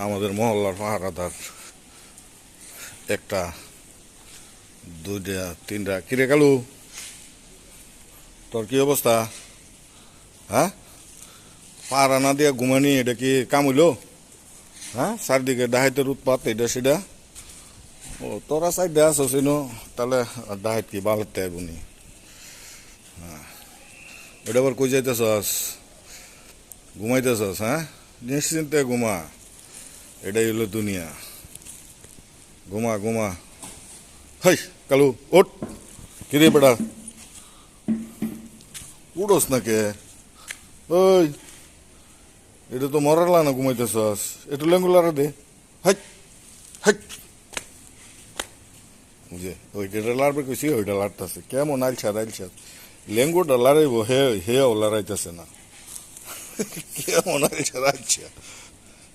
আমাদের মহল্লার পাহারাদার একটা দুইটা তিনটা কিরে কালু তোর কি অবস্থা? হ্যাঁ, পাহারা না দিয়া ঘুমানি এটা কি কাম হইলো? হ্যাঁ, চারদিকে ডাহাইতের উৎপাত এটা সেটা। ও তোরা সাইড দেয়া আসিস তাহলে ডাহাইত কি বালতে আইবনি? এটা আবার কই যাইতেছস? ঘুমাইতেছস? হ্যাঁ, নিশ্চিন্তে ঘুমা, এটাই হলো দুনিয়া। ঘুমা ঘুমা। হাই কালু ওঠ, কিরে বেড়া উড়োস না কে? ওই এটা তো মরালা না, ঘুমাইতেছস? একটু লেঙ্গুলারা দে। হাই হাই, যে ওইটা লাড়বে কইছি, ওইটা লাড়তেছে কেমন আইলছা আইলছা। লেঙ্গুটা লাড়াইব, হে হে ও লাড়াইতেছে না। কেমন আইলছা আইলছা।